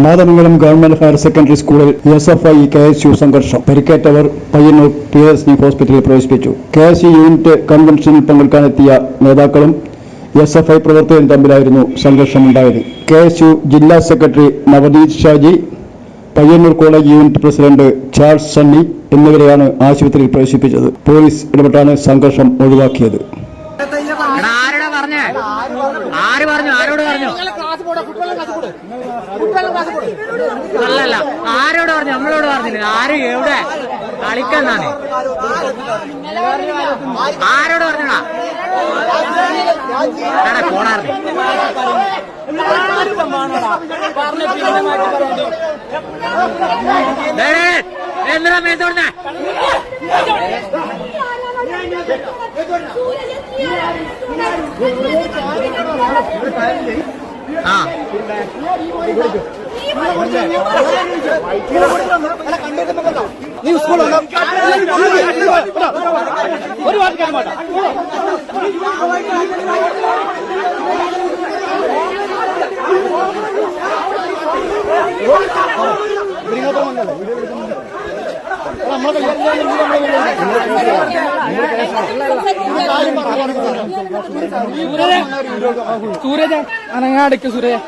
Mathamangalam government higher secondary സ്കൂളിൽ SFI KSU സംഘർഷം. പരിക്കേറ്റവർ Payyanur PSC ഹോസ്പിറ്റലിൽ പ്രവേശിപ്പിച്ചു. KSU യൂണിറ്റ് കൺവെൻഷനിൽ പങ്കെടുക്കാനെത്തിയ നേതാക്കളും SFI പ്രവർത്തകരും തമ്മിലായിരുന്നു സംഘർഷമുണ്ടായത്. KSU ജില്ലാ secretary Navdeep Shaji, Payyanur college unit president Charles Sunny എന്നിവരെയാണ് ആശുപത്രിയിൽ പ്രവേശിപ്പിച്ചത്. പോലീസ് ഇടപെട്ടാണ് സംഘർഷം ഒഴിവാക്കിയത്. അല്ലല്ല, ആരോട് പറഞ്ഞു? നമ്മളോട് പറഞ്ഞില്ല. ആര് എവിടെ കളിക്കാന്നാണ്? ആരോട് പറഞ്ഞടാ? പോണാർന്ന് എന്തിനാ മേത്തോടുന്നേ? ഒരു വാർത്ത സൂരജ് അനങ്ങാടിക്ക് സൂരജ്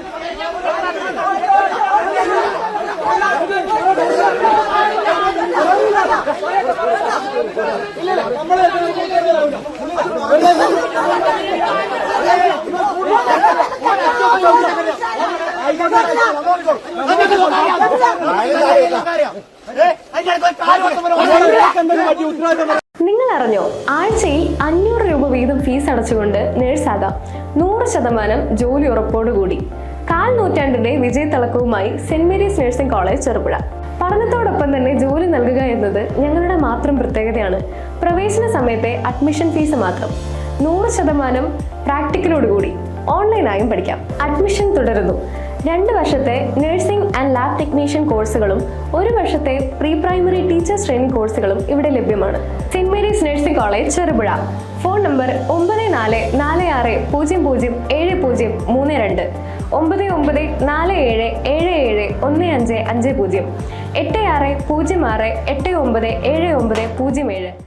നിങ്ങൾ അറിഞ്ഞോ? ആഴ്ചയിൽ 500 രൂപ വീതം ഫീസ് അടച്ചുകൊണ്ട് നേഴ്സാകാം. 100% ജോലി ഉറപ്പോടുകൂടി. 4 നൂറ്റാണ്ടിന്റെ വിജയത്തിളക്കവുമായി saint Mary's nursing college Cherupuzha. പഠനത്തോടൊപ്പം തന്നെ ജോലി നൽകുക എന്നത് ഞങ്ങളുടെ മാത്രം പ്രത്യേകതയാണ്. പ്രവേശന സമയത്തെ അഡ്മിഷൻ ഫീസ് മാത്രം. 100% പ്രാക്ടിക്കലോടുകൂടി ഓൺലൈനായും പഠിക്കാം. അഡ്മിഷൻ തുടരുന്നു. 2 വർഷത്തെ നഴ്സിംഗ് ആൻഡ് ലാബ് ടെക്നീഷ്യൻ കോഴ്സുകളും 1 വർഷത്തെ പ്രീ പ്രൈമറി ടീച്ചേഴ്സ് ട്രെയിനിങ് കോഴ്സുകളും ഇവിടെ ലഭ്യമാണ്. Saint Mary's nursing college Cherupuzha. Phone number 9446007032 9947771550 8606897970.